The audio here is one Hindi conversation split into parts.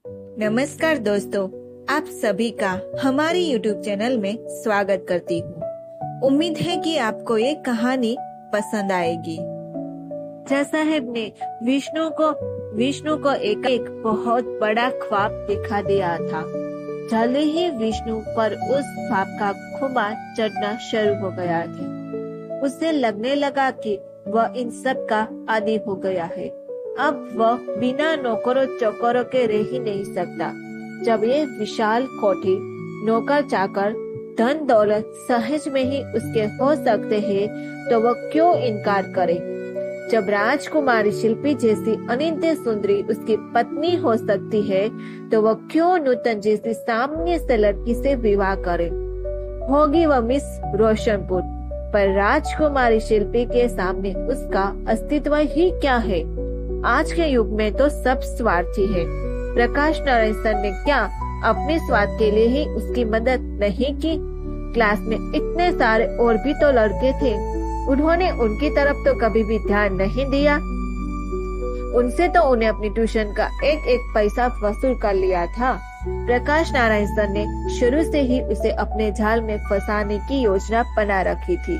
नमस्कार दोस्तों, आप सभी का हमारे YouTube चैनल में स्वागत करती हूँ। उम्मीद है कि आपको ये कहानी पसंद आएगी। राजा साहब ने विष्णु को एक बहुत बड़ा ख्वाब दिखा दिया था। जल्दी ही विष्णु पर उस ख्वाब का खुमार चढ़ना शुरू हो गया था। उसे लगने लगा कि वह इन सब का आदी हो गया है। अब वह बिना नौकरों चौकरों के रह ही नहीं सकता। जब ये विशाल कोठी, नौकर चाकर, धन दौलत सहज में ही उसके हो सकते हैं, तो वह क्यों इनकार करे। जब राजकुमारी शिल्पी जैसी अनित्य सुंदरी उसकी पत्नी हो सकती है, तो वह क्यों नूतन जैसी सामान्य से लड़की से विवाह करे। होगी वह मिस रोशनपुर, पर राजकुमारी शिल्पी के सामने उसका अस्तित्व ही क्या है। आज के युग में तो सब स्वार्थी है। प्रकाश नारायण सर ने क्या अपने स्वार्थ के लिए ही उसकी मदद नहीं की। क्लास में इतने सारे और भी तो लड़के थे, उन्होंने उनकी तरफ तो कभी भी ध्यान नहीं दिया। उनसे तो उन्हें अपनी ट्यूशन का एक एक पैसा वसूल कर लिया था। प्रकाश नारायण सर ने शुरू से ही उसे अपने जाल में फंसाने की योजना बना रखी थी।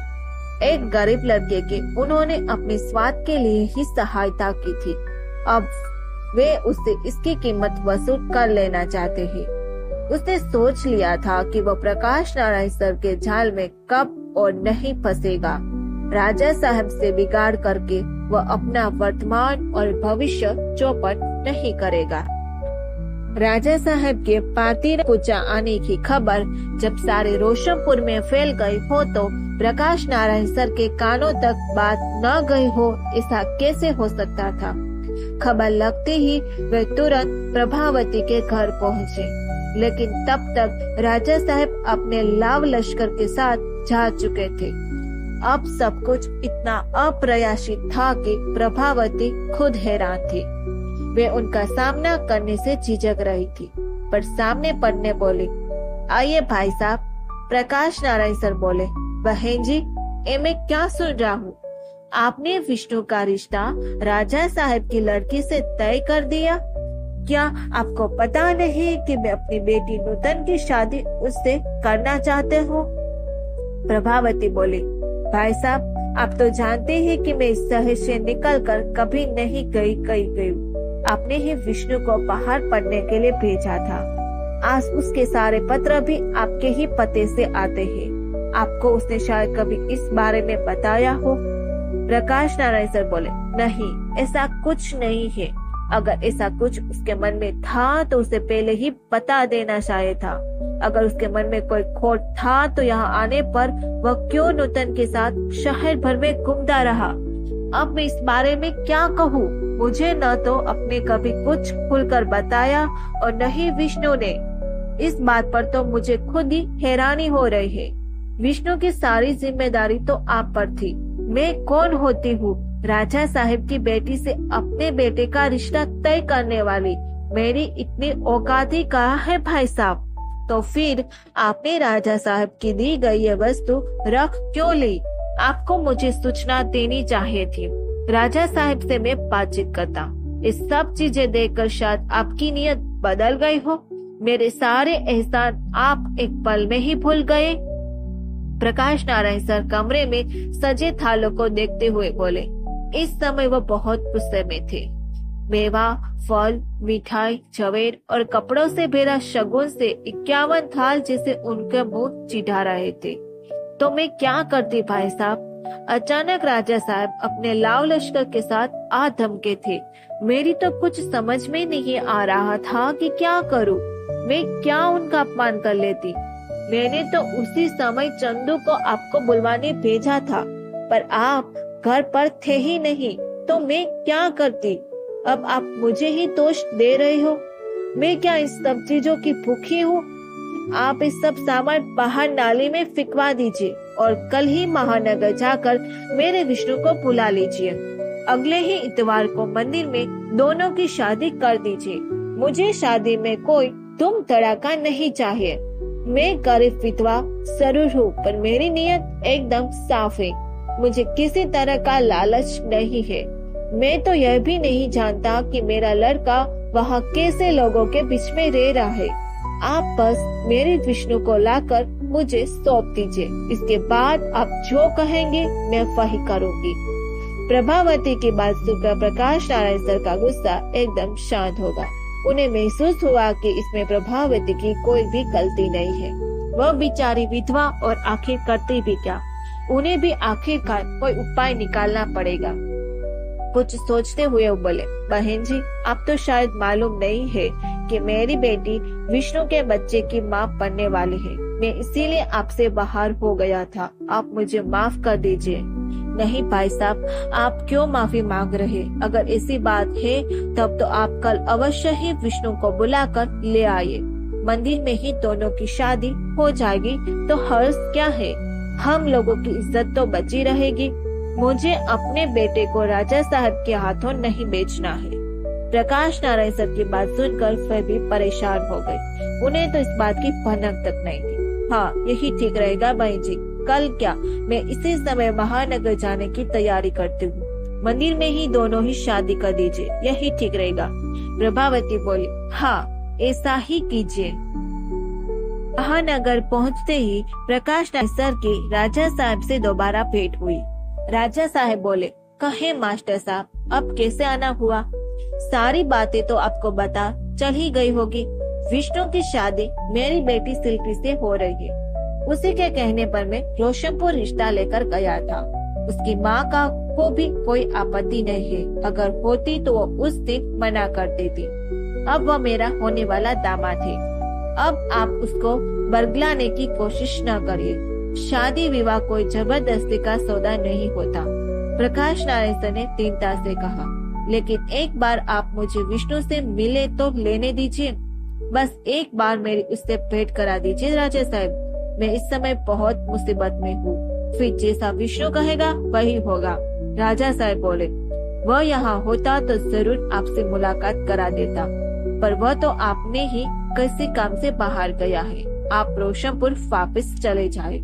एक गरीब लड़के की उन्होंने अपने स्वार्थ के लिए ही सहायता की थी। अब वे उससे इसकी कीमत वसूल कर लेना चाहते हैं। उसने सोच लिया था कि वह प्रकाश नारायण सर के जाल में कब और नहीं फंसेगा। राजा साहब से बिगाड़ करके वह अपना वर्तमान और भविष्य चौपट नहीं करेगा। राजा साहब के पार्टी पूजा आने की खबर जब सारे रोशनपुर में फैल गई हो, तो प्रकाश नारायण सर के कानों तक बात न गई हो, ऐसा कैसे हो सकता था। खबर लगते ही वे तुरंत प्रभावती के घर पहुँचे, लेकिन तब तक राजा साहब अपने लाव लश्कर के साथ जा चुके थे। अब सब कुछ इतना अप्रत्याशित था कि प्रभावती खुद हैरान थी। वे उनका सामना करने से झिझक रही थी, पर सामने पड़ने बोली, आइए भाई साहब। प्रकाश नारायण सर बोले, बहन जी, ये मैं क्या सुन रहा हूँ। आपने विष्णु का रिश्ता राजा साहब की लड़की से तय कर दिया। क्या आपको पता नहीं कि मैं अपनी बेटी नूतन की शादी उससे करना चाहते हो। प्रभावती बोली, भाई साहब, आप तो जानते हैं कि मैं इस शहर से निकलकर कभी नहीं गई। आपने ही विष्णु को बाहर पढ़ने के लिए भेजा था। आज उसके सारे पत्र भी आपके ही पते से आते हैं। आपको उसने शायद कभी इस बारे में बताया हो। प्रकाश नारायण सर बोले, नहीं, ऐसा कुछ नहीं है। अगर ऐसा कुछ उसके मन में था तो उसे पहले ही बता देना चाहिए था। अगर उसके मन में कोई खोट था तो यहाँ आने पर वह क्यों नूतन के साथ शहर भर में घूमता रहा। अब मैं इस बारे में क्या कहूँ। मुझे न तो अपने कभी कुछ खुलकर बताया और न ही विष्णु ने। इस बात पर तो मुझे खुद ही हैरानी हो रही है। विष्णु की सारी जिम्मेदारी तो आप पर थी। मैं कौन होती हूँ राजा साहब की बेटी से अपने बेटे का रिश्ता तय करने वाली। मेरी इतनी औकात ही कहाँ है भाई साहब। तो फिर आपने राजा साहब की दी गई ये वस्तु रख क्यों ली। आपको मुझे सूचना देनी चाहिए थी। राजा साहब से मैं बातचीत करता। इस सब चीजें देखकर शायद आपकी नीयत बदल गई हो। मेरे सारे एहसान आप एक पल में ही भूल गए। प्रकाश नारायण सर कमरे में सजे थालों को देखते हुए बोले। इस समय वो बहुत गुस्से में थे। मेवा, फल, मिठाई, जवेर और कपड़ों से भरा शगुन से 51 थाल जैसे उनके मुंह चिढ़ा रहे थे। तो मैं क्या करती भाई साहब। अचानक राजा साहब अपने लाव लश्कर के साथ आ धमके थे। मेरी तो कुछ समझ में नहीं आ रहा था कि क्या करूं। मैं क्या उनका अपमान कर लेती। मैंने तो उसी समय चंदू को आपको बुलवाने भेजा था, पर आप घर पर थे ही नहीं, तो मैं क्या करती। अब आप मुझे ही दोष दे रहे हो। मैं क्या इस सब चीजों की भूखी हूँ। आप इस सब सामान बाहर नाली में फिकवा दीजिए और कल ही महानगर जाकर मेरे विष्णु को बुला लीजिए। अगले ही इतवार को मंदिर में दोनों की शादी कर दीजिए। मुझे शादी में कोई धूम धड़ाका नहीं चाहिए। मैं गरीब विधवा जरूर हूँ, पर मेरी नीयत एकदम साफ है। मुझे किसी तरह का लालच नहीं है। मैं तो यह भी नहीं जानता कि मेरा लड़का वहाँ कैसे लोगों के बीच में रह रहा है। आप बस मेरे विष्णु को लाकर मुझे सौंप दीजिए, इसके बाद आप जो कहेंगे मैं वही करूँगी। प्रभावती की बात सुनकर प्रकाश नारायण सर का गुस्सा एकदम शांत होगा। उन्हें महसूस हुआ कि इसमें प्रभावती की कोई भी गलती नहीं है। वह बेचारी विधवा और आखिर करती भी क्या, उन्हें भी आखिरकार कोई उपाय निकालना पड़ेगा। कुछ सोचते हुए वो बोले, बहन जी, आप तो शायद मालूम नहीं है कि मेरी बेटी विष्णु के बच्चे की माँ बनने वाली है। मैं इसीलिए आपसे बाहर हो गया था, आप मुझे माफ कर दीजिए। नहीं भाई साहब, आप क्यों माफी मांग रहे? अगर ऐसी बात है तब तो आप कल अवश्य ही विष्णु को बुलाकर ले आइए। मंदिर में ही दोनों की शादी हो जाएगी तो हर्ष क्या है, हम लोगों की इज्जत तो बची रहेगी। मुझे अपने बेटे को राजा साहब के हाथों नहीं बेचना है। प्रकाश नारायण सर की बात सुनकर फिर भी परेशान हो गए। उन्हें तो इस बात की भनक तक नहीं थी। हाँ, यही ठीक रहेगा बहन जी। कल क्या, मैं इसी समय महानगर जाने की तैयारी करती हूँ। मंदिर में ही दोनों ही शादी कर दीजिए, यही ठीक रहेगा। प्रभावती बोली, हाँ ऐसा ही कीजिए। महानगर पहुँचते ही प्रकाश नारायण सर की राजा साहब से दोबारा भेंट हुई। राजा साहब बोले, कहे मास्टर साहब, अब कैसे आना हुआ? सारी बातें तो आपको बता चल ही गई होगी। विष्णु की शादी मेरी बेटी शिल्पी से हो रही है। उसी के कहने पर मैं रोशनपुर रिश्ता लेकर गया था। उसकी माँ का को भी कोई आपत्ति नहीं है, अगर होती तो वो उस दिन मना कर देती। अब वह मेरा होने वाला दामाद है। अब आप उसको बरगलाने की कोशिश न करिए। शादी विवाह कोई जबरदस्ती का सौदा नहीं होता। प्रकाश नारायण सर ने दीनता से कहा, लेकिन एक बार आप मुझे विष्णु से मिले तो लेने दीजिए। बस एक बार मेरी उससे भेंट करा दीजिए राजा साहब। मैं इस समय बहुत मुसीबत में हूँ, फिर जैसा विष्णु कहेगा वही होगा। राजा साहब बोले, वह यहाँ होता तो जरूर आपसे मुलाकात करा देता, पर वह तो आपने ही किसी काम से बाहर गया है। आप रोशनपुर वापस चले जाए।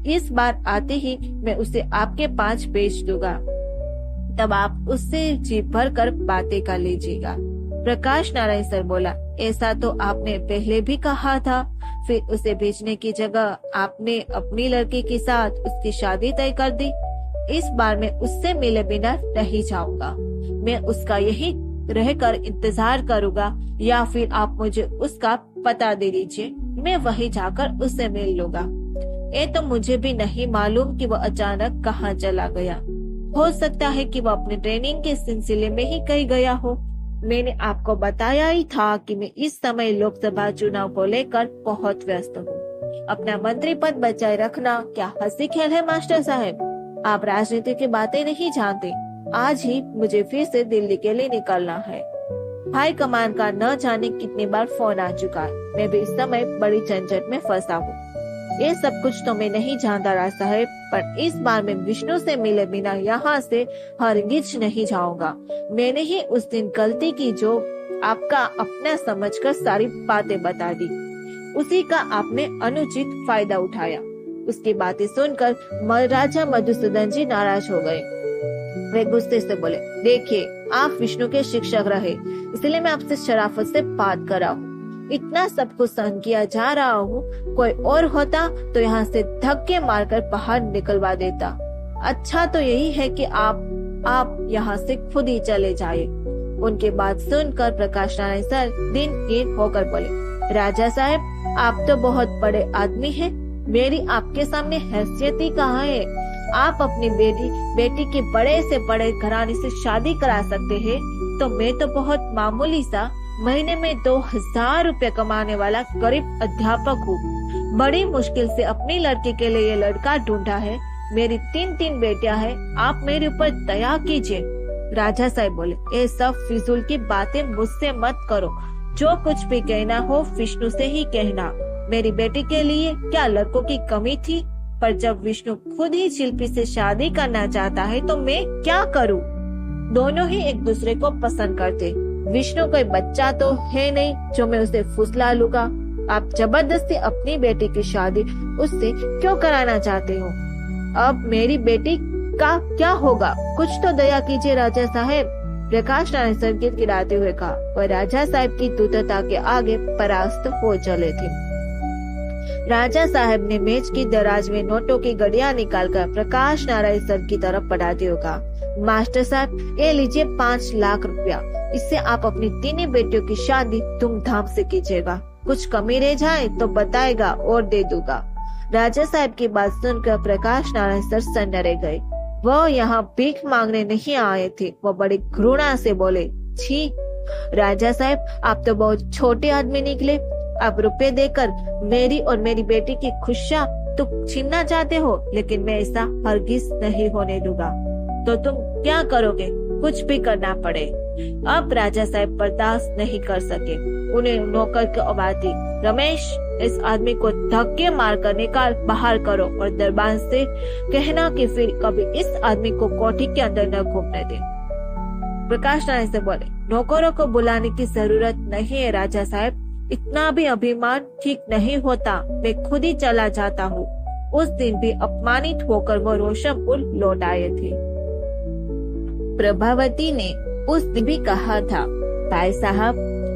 इस बार आते ही मैं उसे आपके पास भेज दूंगा, तब आप उससे जी भर कर बातें कर लीजिएगा। प्रकाश नारायण सर बोला, ऐसा तो आपने पहले भी कहा था। फिर उसे भेजने की जगह आपने अपनी लड़की के साथ उसकी शादी तय कर दी। इस बार मैं उससे मिले बिना नहीं जाऊंगा। मैं उसका यही रहकर इंतजार करूंगा, या फिर आप मुझे उसका पता दे दीजिए, मैं वही जाकर उससे मिल लूंगा। ये तो मुझे भी नहीं मालूम कि वह अचानक कहाँ चला गया। हो सकता है कि वह अपने ट्रेनिंग के सिलसिले में ही कहीं गया हो। मैंने आपको बताया ही था कि मैं इस समय लोकसभा चुनाव को लेकर बहुत व्यस्त हूँ। अपना मंत्री पद बचाए रखना क्या हंसी खेल है मास्टर साहब? आप राजनीति की बातें नहीं जानते। आज ही मुझे फिर से दिल्ली के लिए निकलना है। हाई कमान का न जाने कितनी बार फोन आ चुका है। मैं भी इस समय बड़ी झंझट में फंसा हूँ। ये सब कुछ तो मैं नहीं जानता राज साहब, पर इस बार मैं विष्णु से मिले बिना यहाँ से हरगिज नहीं जाऊंगा। मैंने ही उस दिन गलती की जो आपका अपना समझकर सारी बातें बता दी। उसी का आपने अनुचित फायदा उठाया। उसकी बातें सुनकर राजा मधुसूदन जी नाराज हो गए। वे गुस्से से बोले, देखिए आप विष्णु के शिक्षक रहे, इसलिए मैं आपसे शराफत से बात कर रहा हूँ। इतना सब कुछ सहन किया जा रहा हूँ। कोई और होता तो यहाँ से धक्के मारकर बाहर निकलवा देता। अच्छा तो यही है कि आप यहाँ से खुद ही चले जाए। उनके बात सुनकर प्रकाश नारायण सर दिनहीन होकर बोले, राजा साहब आप तो बहुत बड़े आदमी हैं, मेरी आपके सामने हैसियत ही कहाँ है। आप अपनी बेटी के बड़े से बड़े घराने से शादी करा सकते हैं, तो मैं तो बहुत मामूली सा महीने में 2000 रुपए कमाने वाला गरीब अध्यापक हूँ। बड़ी मुश्किल से अपनी लड़की के लिए ये लड़का ढूंढा है। मेरी 3 बेटियां हैं, आप मेरे ऊपर दया कीजिए। राजा साहब बोले, ये सब फिजूल की बातें मुझसे मत करो। जो कुछ भी कहना हो विष्णु से ही कहना। मेरी बेटी के लिए क्या लड़कों की कमी थी? पर जब विष्णु खुद ही शिल्पी से शादी करना चाहता है तो मैं क्या करूं? दोनों ही एक दूसरे को पसंद करते। विष्णु कोई बच्चा तो है नहीं जो मैं उसे फुसला लूंगा। आप जबरदस्ती अपनी बेटी की शादी उससे क्यों कराना चाहते हो? अब मेरी बेटी का क्या होगा? कुछ तो दया कीजिए राजा साहब। प्रकाश नारायण सर गिड़गिड़ाते हुए कहा। वह राजा साहब की धूर्तता के आगे परास्त हो चले थे। राजा साहब ने मेज की दराज में नोटों की गड़ियां निकालकर प्रकाश नारायण सर की तरफ बढ़ाते हुए कहा, मास्टर साहब, ये लीजिए 5 लाख रुपया। इससे आप अपनी तीनों बेटियों की शादी धूमधाम से कीजिएगा। कुछ कमी रह जाए तो बताएगा और दे दूंगा। राजा साहब की बात सुनकर प्रकाश नारायण सर सन्न रह गए। वह यहाँ भीख मांगने नहीं आए थे। वह बड़ी घृणा से बोले, छी राजा साहब, आप तो बहुत छोटे आदमी निकले। आप रुपए देकर मेरी और मेरी बेटी की खुशियाँ तो छीनना चाहते हो, लेकिन मैं ऐसा हरगिज नहीं होने दूंगा। तो तुम क्या करोगे? कुछ भी करना पड़े। अब राजा साहब बर्दाश्त नहीं कर सके। उन्हें नौकर की आवाज दी, रमेश, इस आदमी को धक्के मारकर निकाल बाहर करो और दरबान से कहना कि फिर कभी इस आदमी को कोठी के अंदर न घूमने दे। प्रकाश नारायण से बोले, नौकरों को बुलाने की जरूरत नहीं है राजा साहब। इतना भी अभिमान ठीक नहीं होता। मैं खुद ही चला जाता हूँ। उस दिन भी अपमानित होकर वो रोशनपुर लौट आए थे। प्रभावती ने उस दिन भी कहा था, भाई साहब,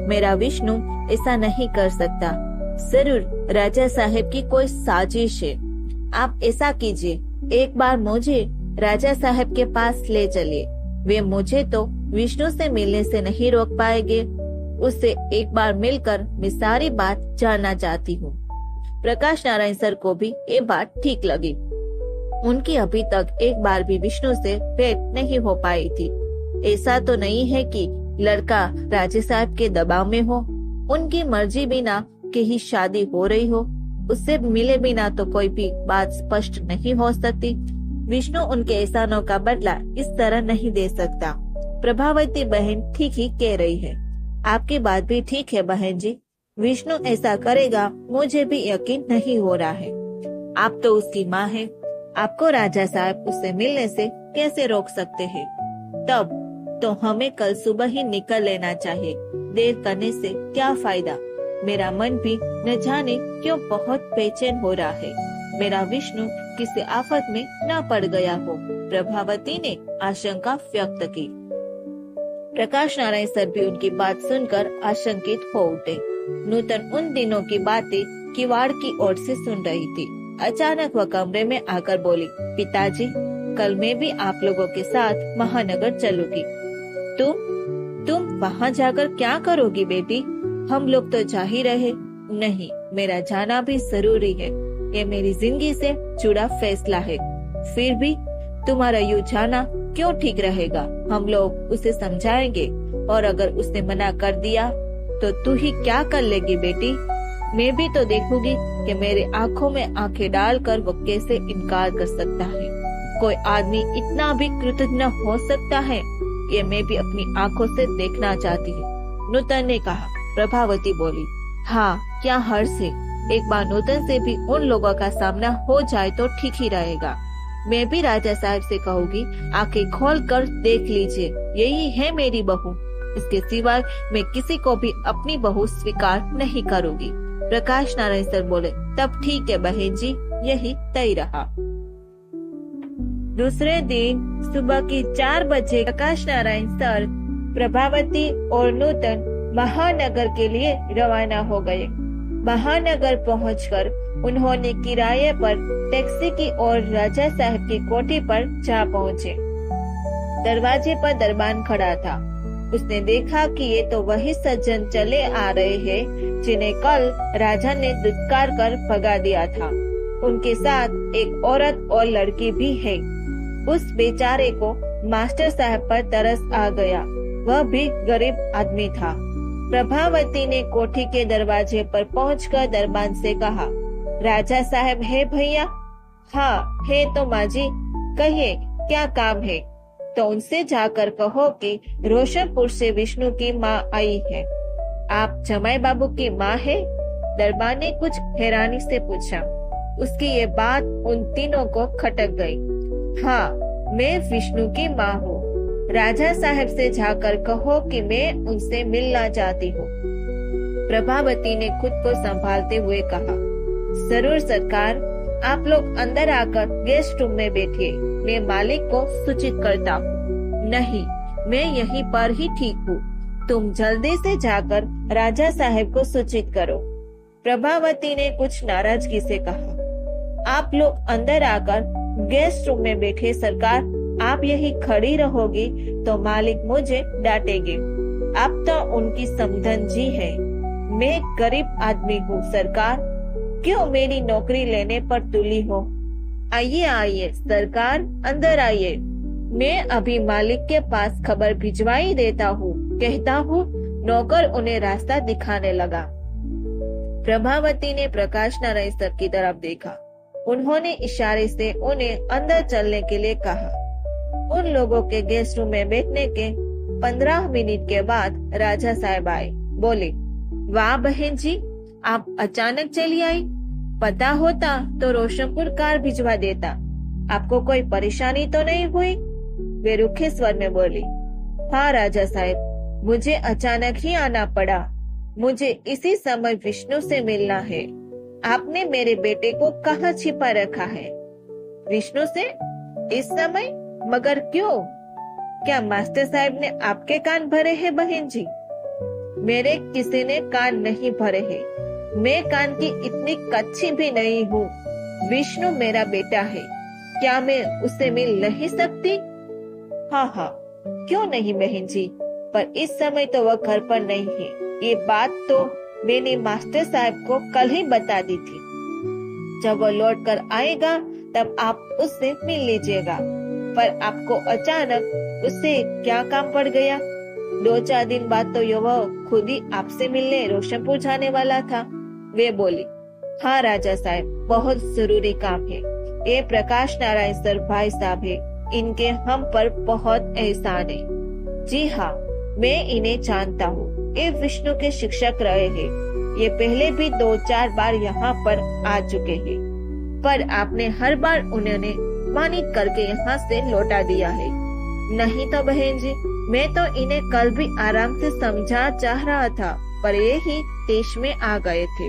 मेरा विष्णु ऐसा नहीं कर सकता। जरूर राजा साहब की कोई साजिश है। आप ऐसा कीजिए, एक बार मुझे राजा साहब के पास ले चलिए। वे मुझे तो विष्णु से मिलने से नहीं रोक पाएंगे। उससे एक बार मिलकर मैं सारी बात जानना चाहती हूँ। प्रकाश नारायण सर को भी ये बात ठीक लगी। उनकी अभी तक एक बार भी विष्णु से भेंट नहीं हो पाई थी। ऐसा तो नहीं है कि लड़का राजा साहब के दबाव में हो। उनकी मर्जी बिना के ही शादी हो रही हो। उससे मिले बिना तो कोई भी बात स्पष्ट नहीं हो सकती। विष्णु उनके एहसानों का बदला इस तरह नहीं दे सकता। प्रभावती बहन ठीक ही कह रही है। आपकी बात भी ठीक है बहन जी। विष्णु ऐसा करेगा मुझे भी यकीन नहीं हो रहा है। आप तो उसकी माँ है। आपको राजा साहब उससे मिलने से कैसे रोक सकते हैं? तब तो हमें कल सुबह ही निकल लेना चाहिए। देर करने से क्या फायदा? मेरा मन भी न जाने क्यों बहुत बेचैन हो रहा है। मेरा विष्णु किसी आफत में न पड़ गया हो। प्रभावती ने आशंका व्यक्त की। प्रकाश नारायण सर भी उनकी बात सुनकर आशंकित हो उठे। नूतन उन दिनों की बातें किवाड़ की ओर से सुन रही थी। अचानक वह कमरे में आकर बोली, पिताजी, कल मैं भी आप लोगों के साथ महानगर चलूंगी। तुम वहाँ जाकर क्या करोगी बेटी? हम लोग तो जा ही रहे। नहीं, मेरा जाना भी जरूरी है। ये मेरी जिंदगी से जुड़ा फैसला है। फिर भी तुम्हारा यूँ जाना क्यों ठीक रहेगा? हम लोग उसे समझाएंगे और अगर उसने मना कर दिया तो तू ही क्या कर लेगी बेटी? मैं भी तो देखूंगी कि मेरे आंखों में आंखें डालकर वो कैसे इनकार कर सकता है। कोई आदमी इतना भी कृतज्ञ हो सकता है? ये मैं भी अपनी आंखों से देखना चाहती हूँ। नूतन ने कहा। प्रभावती बोली, हाँ, क्या हर्ष है। एक बार नूतन से भी उन लोगों का सामना हो जाए तो ठीक ही रहेगा। मैं भी राजा साहब से कहूँगी, आंखें खोल कर देख लीजिए, यही है मेरी बहू। इसके सिवाय मैं किसी को भी अपनी बहू स्वीकार नहीं करूँगी। प्रकाश नारायण सर बोले, तब ठीक है बहन जी, यही तय रहा। दूसरे दिन सुबह की 4 बजे प्रकाश नारायण सर, प्रभावती और नूतन महानगर के लिए रवाना हो गए। महानगर पहुंचकर उन्होंने किराए पर टैक्सी की और राजा साहब की कोठी पर जा पहुंचे। दरवाजे पर दरबान खड़ा था। उसने देखा कि ये तो वही सज्जन चले आ रहे हैं जिन्हें कल राजा ने दुत्कार कर भगा दिया था। उनके साथ एक औरत और लड़की भी है। उस बेचारे को मास्टर साहब पर तरस आ गया। वह भी गरीब आदमी था। प्रभावती ने कोठी के दरवाजे पर पहुंचकर दरबान से कहा, राजा साहब है भैया? हाँ है तो माँ जी, कहिए क्या काम है? तो उनसे जाकर कहो कि रोशनपुर से विष्णु की माँ आई है। आप जमाई बाबू की माँ है? दरबान ने कुछ हैरानी से पूछा। उसकी ये बात उन तीनों को खटक गई। हाँ, मैं विष्णु की माँ हूँ। राजा साहब से जाकर कहो कि मैं उनसे मिलना चाहती हूँ। प्रभावती ने खुद को संभालते हुए कहा, जरूर सरकार, आप लोग अंदर आकर गेस्ट रूम में बैठिए, मैं मालिक को सूचित करता हूँ। नहीं, मैं यहीं पर ही ठीक हूँ। तुम जल्दी से जाकर राजा साहब को सूचित करो। प्रभावती ने कुछ नाराजगी से कहा, आप लोग अंदर आकर गेस्ट रूम में बैठे। सरकार, आप यही खड़ी रहोगी तो मालिक मुझे डांटेंगे। आप तो उनकी समधन जी है। मैं गरीब आदमी हूँ सरकार, क्यों मेरी नौकरी लेने पर तुली हो? आइए आइए सरकार, अंदर आइए। मैं अभी मालिक के पास खबर भिजवाई देता हूँ, कहता हूँ। नौकर उन्हें रास्ता दिखाने लगा। प्रभावती ने प्रकाश नारायण सर की तरफ देखा। उन्होंने इशारे से उन्हें अंदर चलने के लिए कहा। उन लोगों के गेस्ट रूम में बैठने के 15 मिनट के बाद राजा साहब आए। बोले, वाह बहन जी, आप अचानक चली आई। पता होता तो रोशनपुर कार भिजवा देता। आपको कोई परेशानी तो नहीं हुई? वे रूखे स्वर में बोली, हाँ राजा साहब, मुझे अचानक ही आना पड़ा। मुझे इसी समय विष्णु से मिलना है। आपने मेरे बेटे को कहाँ छिपा रखा है? विष्णु से? इस समय? मगर क्यों? क्या मास्टर साहब ने आपके कान भरे हैं बहन जी? मेरे किसी ने कान नहीं भरे हैं। मैं कान की इतनी कच्ची भी नहीं हूँ। विष्णु मेरा बेटा है। क्या मैं उससे मिल नहीं सकती? हाँ हाँ, क्यों नहीं बहन जी, पर इस समय तो वह घर पर नहीं है। ये बात तो मैंने मास्टर साहब को कल ही बता दी थी। जब वो लौट कर आएगा तब आप उससे मिल लीजिएगा। पर आपको अचानक उससे क्या काम पड़ गया? 2-4 दिन बाद तो वह खुद ही आपसे मिलने रोशनपुर जाने वाला था। वे बोली, हाँ राजा साहब, बहुत जरूरी काम है। ये प्रकाश नारायण सर भाई साहब है, इनके हम पर बहुत एहसान है। जी हाँ, मैं इन्हें जानता हूँ। ये विष्णु के शिक्षक रहे हैं। ये पहले भी 2-4 बार यहाँ पर आ चुके हैं, पर आपने हर बार उन्हें मानित करके यहाँ से लौटा दिया है। नहीं तो बहन जी, मैं तो इन्हें कल भी आराम से समझा चाह रहा था, पर ये ही देश में आ गए थे।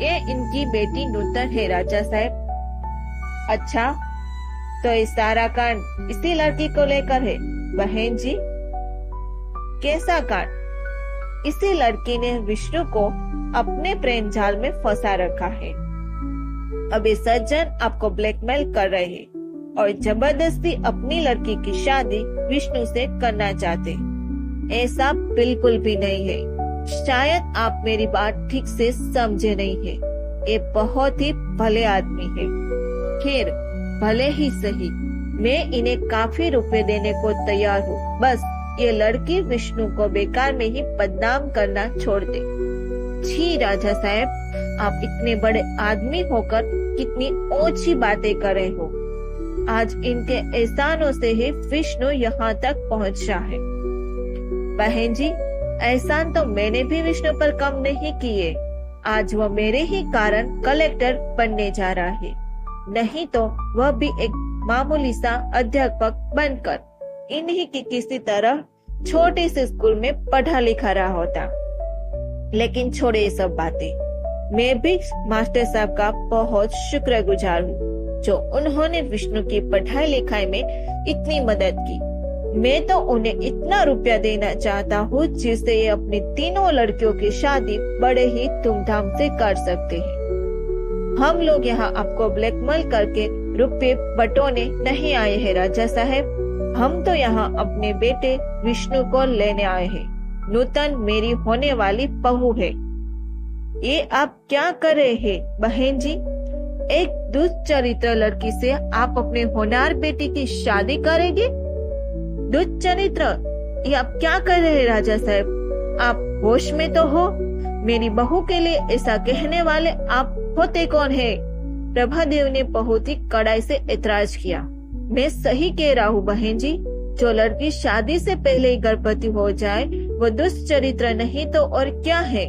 ये इनकी बेटी नूतन है राजा साहब। अच्छा, तो इस सारा कांड इसी लड़की को लेकर है बहन जी? कैसा कांड? इसी लड़की ने विष्णु को अपने प्रेम जाल में फंसा रखा है। अब ये सज्जन आपको ब्लैकमेल कर रहे हैं और जबरदस्ती अपनी लड़की की शादी विष्णु से करना चाहते। ऐसा बिल्कुल भी नहीं है। शायद आप मेरी बात ठीक से समझे नहीं है। ये बहुत ही भले आदमी है। खैर, भले ही सही, मैं इन्हें काफी रुपए देने को तैयार हूँ। बस ये लड़की विष्णु को बेकार में ही बदनाम करना छोड़ दे। छी राजा साहब, आप इतने बड़े आदमी होकर कितनी ऊंची बातें कर रहे हो। आज इनके एहसानों से ही विष्णु यहाँ तक पहुँचा है। बहन जी, एहसान तो मैंने भी विष्णु पर कम नहीं किए। आज वह मेरे ही कारण कलेक्टर बनने जा रहा है, नहीं तो वह भी एक मामूली सा अध्यापक बनकर इन्हीं की किसी तरह छोटे से स्कूल में पढ़ा लिखा रहा होता। लेकिन छोड़े ये सब बातें। मैं भी मास्टर साहब का बहुत शुक्रगुजार हूँ, जो उन्होंने विष्णु की पढ़ाई लिखाई में इतनी मदद की। मैं तो उन्हें इतना रुपया देना चाहता हूँ जिससे ये अपनी तीनों लड़कियों की शादी बड़े ही धूमधाम से कर सकते हैं। हम लोग यहाँ आपको ब्लैकमेल करके रुपए बटोरने नहीं आए हैं राजा साहब। हम तो यहाँ अपने बेटे विष्णु को लेने आए हैं। नूतन मेरी होने वाली बहू है। ये आप क्या कर रहे हैं बहन जी? एक दुष्चरित्र लड़की से आप अपने होनहार बेटी की शादी करेंगे? दुष्चरित्र? ये आप क्या कर रहे हैं राजा साहब? आप होश में तो हो? मेरी बहू के लिए ऐसा कहने वाले आप होते कौन है? प्रभादेव ने बहुत ही कड़ाई से ऐतराज किया। मैं सही कह रहा हूँ बहन जी। जो लड़की शादी से पहले ही गर्भवती हो जाए वो दुष्चरित्र नहीं तो और क्या है?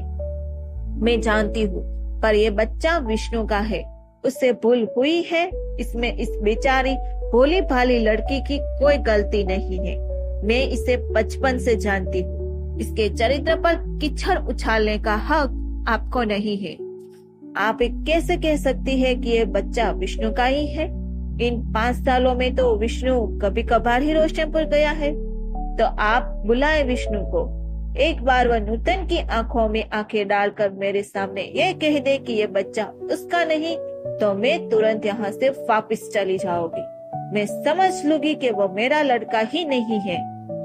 मैं जानती हूँ, पर ये बच्चा विष्णु का है। उससे भूल हुई है। इसमें इस बेचारी भोली भाली लड़की की कोई गलती नहीं है। मैं इसे बचपन से जानती हूँ। इसके चरित्र पर कीचड़ उछालने का हक आपको नहीं है। आप कैसे कह सकती है कि ये बच्चा विष्णु का ही है? इन 5 सालों में तो विष्णु कभी कभार ही रोशनपुर गया है। तो आप बुलाए विष्णु को। एक बार वह नूतन की आंखों में आंखें डालकर मेरे सामने ये कह दे कि ये बच्चा उसका नहीं, तो मैं तुरंत यहाँ से वापस चली जाऊंगी। मैं समझ लूंगी कि वो मेरा लड़का ही नहीं है।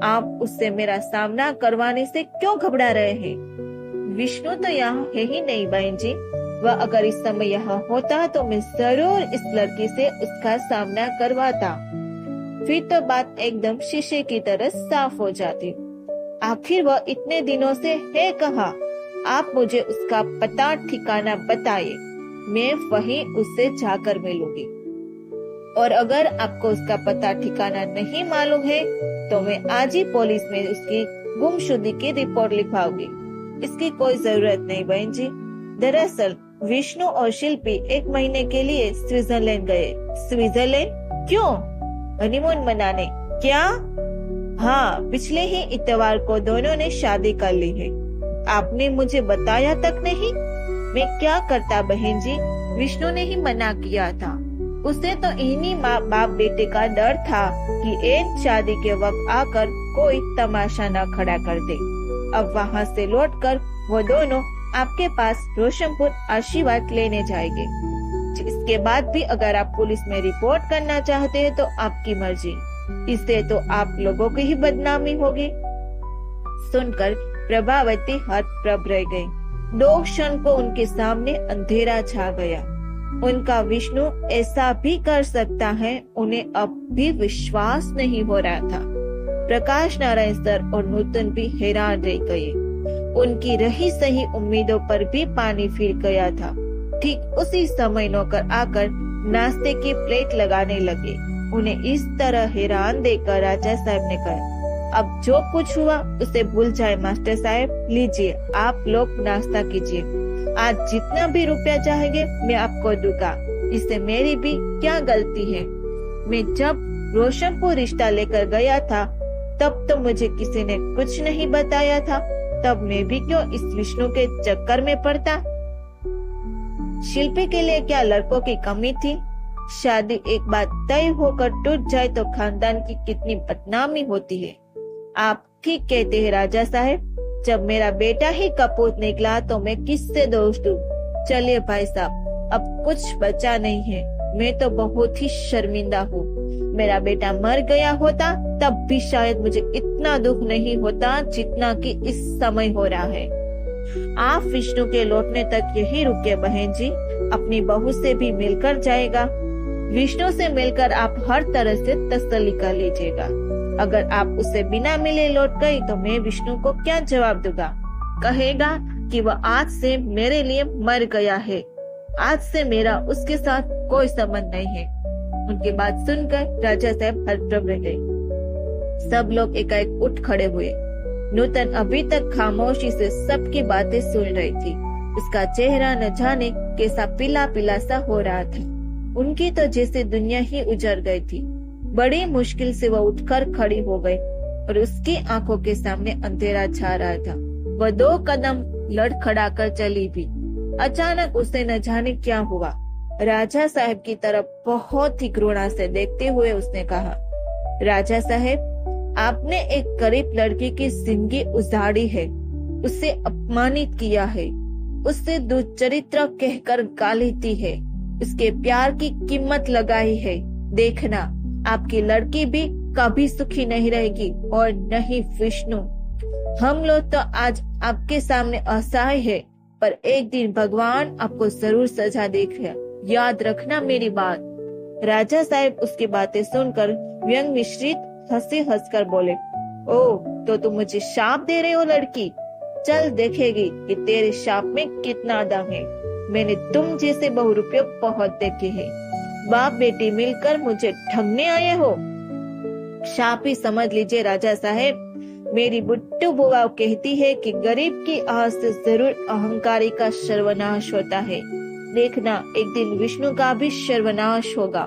आप उससे मेरा सामना करवाने से क्यों घबरा रहे हैं? विष्णु तो यहाँ है ही नहीं बहन जी। वह अगर इस समय यहाँ होता तो मैं जरूर इस लड़की से उसका सामना करवाता। फिर तो बात एकदम शीशे की तरह साफ हो जाती। आखिर वह इतने दिनों से है कहाँ? आप मुझे उसका पता ठिकाना बताइए, मैं वहीं उससे जाकर मिलूंगी। और अगर आपको उसका पता ठिकाना नहीं मालूम है तो मैं आज ही पुलिस में उसकी गुमशुदगी की रिपोर्ट लिखवाऊंगी। इसकी कोई जरूरत नहीं बहन जी। दरअसल विष्णु और शिल्पी 1 महीने के लिए स्विट्जरलैंड गए। स्विट्जरलैंड क्यों? हनीमून मनाने। क्या? हाँ, पिछले ही इतवार को दोनों ने शादी कर ली है। आपने मुझे बताया तक नहीं। मैं क्या करता बहन जी, विष्णु ने ही मना किया था। उसे तो इन्हीं माँ बाप बेटे का डर था कि एक शादी के वक्त आकर कोई तमाशा न खड़ा कर दे। अब वहाँ से लौटकर वो दोनों आपके पास रोशनपुर आशीर्वाद लेने जाएंगे। इसके बाद भी अगर आप पुलिस में रिपोर्ट करना चाहते हैं तो आपकी मर्जी। इससे तो आप लोगों की ही बदनामी होगी। सुनकर प्रभावती हतप्रभ रह गई। 2 क्षण को उनके सामने अंधेरा छा गया। उनका विष्णु ऐसा भी कर सकता है, उन्हें अब भी विश्वास नहीं हो रहा था। प्रकाश नारायण सर और नूतन भी हैरान रह गए। उनकी रही सही उम्मीदों पर भी पानी फिर गया था। ठीक उसी समय नौकर आकर नाश्ते की प्लेट लगाने लगे। उन्हें इस तरह हैरान देखकर राजा साहब ने कहा, अब जो कुछ हुआ उसे भूल जाए मास्टर साहब। लीजिए, आप लोग नाश्ता कीजिए। आज जितना भी रुपया चाहेंगे मैं आपको दूंगा। इससे मेरी भी क्या गलती है? मैं जब रोशनपुर रिश्ता लेकर गया था तब तो मुझे किसी ने कुछ नहीं बताया था। तब मैं भी क्यों इस विष्णु के चक्कर में पड़ता? शिल्पी के लिए क्या लड़कों की कमी थी? शादी एक बार तय होकर टूट जाए तो खानदान की कितनी बदनामी होती है। आप ठीक कहते हैं राजा साहब। जब मेरा बेटा ही कपूत निकला तो मैं किससे दोष दूं? चलिए भाई साहब, अब कुछ बचा नहीं है। मैं तो बहुत ही शर्मिंदा हूँ। मेरा बेटा मर गया होता तब भी शायद मुझे इतना दुख नहीं होता जितना कि इस समय हो रहा है। आप विष्णु के लौटने तक यही रुके बहन जी। अपनी बहू से भी मिलकर जाएगा। विष्णु से मिलकर आप हर तरह से तसल्ली कर लीजिएगा। अगर आप उससे बिना मिले लौट गई तो मैं विष्णु को क्या जवाब दूंगा? कहेगा कि वह आज से मेरे लिए मर गया है। आज से मेरा उसके साथ कोई संबंध नहीं है। उनकी बात सुनकर राजा साहब हतप्रभ रह गए। सब लोग एकाएक उठ खड़े हुए। नूतन अभी तक खामोशी से सबकी बातें सुन रही थी। उसका चेहरा न जाने कैसा पीला पीला सा हो रहा था। उनकी तो जैसे दुनिया ही उजड़ गई थी। बड़ी मुश्किल से वह उठकर खड़ी हो गई और उसकी आंखों के सामने अंधेरा छा रहा था। वह 2 कदम लड़खड़ाकर चली भी। अचानक उसे न जाने क्या हुआ। राजा साहब की तरफ बहुत ही घृणा से देखते हुए उसने कहा, राजा साहब, आपने एक गरीब लड़की की जिंदगी उजाड़ी है, उसे अपमानित किया है, उससे दुचरित्र कहकर गाली दी है, उसके प्यार की कीमत लगाई है। देखना, आपकी लड़की भी कभी सुखी नहीं रहेगी और नहीं विष्णु। हम लोग तो आज आपके सामने असहाय है, पर एक दिन भगवान आपको जरूर सजा देगा। याद रखना मेरी बात। राजा साहब उसकी बातें सुनकर व्यंग मिश्रित हंसी हंसकर बोले, ओ तो तुम मुझे शाप दे रहे हो लड़की? चल देखेगी कि तेरे शाप में कितना दम है। मैंने तुम जैसे बहुरूपियों बहुत देखे हैं। बाप बेटी मिलकर मुझे ठगने आए हो। शाप ही समझ लीजिए राजा साहब। मेरी बुट्टू बुआ कहती है कि गरीब की आह से जरूर अहंकारी का सर्वनाश होता है। देखना, एक दिन विष्णु का भी सर्वनाश होगा।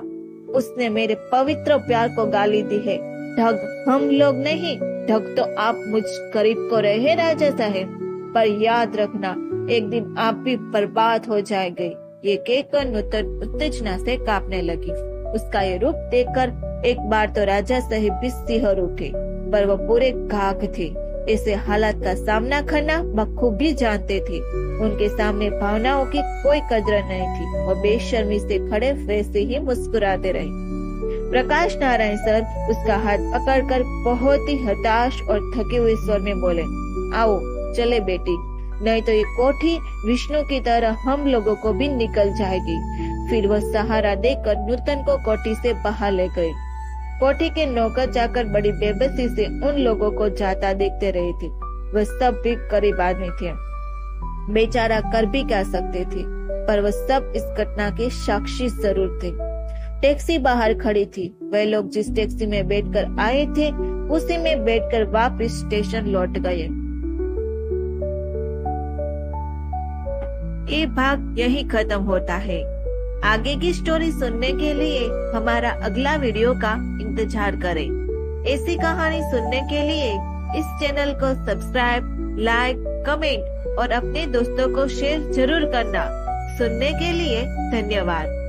उसने मेरे पवित्र प्यार को गाली दी है। ठग हम लोग नहीं, ठग तो आप मुझ गरीब को रहे राजा साहब। पर याद रखना, एक दिन आप भी बर्बाद हो जाएंगे। ये कहकर नूतन उत्तेजना से कांपने लगी। उसका ये रूप देखकर एक बार तो राजा साहब भी सिहर उठे। पर वो पूरे गाग थे। ऐसे हालात का सामना करना बखूबी जानते थे। उनके सामने भावनाओं की कोई कदर नहीं थी। वो बेशर्मी से खड़े वैसे ही मुस्कुराते रहे। प्रकाश नारायण सर उसका हाथ पकड़कर बहुत ही हताश और थके हुए स्वर में बोले, आओ चले बेटी, नहीं तो ये कोठी विष्णु की तरह हम लोगों को भी निकल जाएगी। फिर वह सहारा देकर नूतन को कोठी से बाहर ले गए। कोठी के नौकर चाकर बड़ी बेबसी से उन लोगों को जाता देखते रहे थे। वह सब भी गरीब आदमी थे, बेचारा कर भी क्या सकते थे, पर वह सब इस घटना के साक्षी जरूर थे। टैक्सी बाहर खड़ी थी। वे लोग जिस टैक्सी में बैठकर आए थे उसी में बैठकर वापस स्टेशन लौट गए। ये भाग यही खत्म होता है। आगे की स्टोरी सुनने के लिए हमारा अगला वीडियो का इंतजार करें। ऐसी कहानी सुनने के लिए इस चैनल को सब्सक्राइब, लाइक, कमेंट और अपने दोस्तों को शेयर जरूर करना। सुनने के लिए धन्यवाद।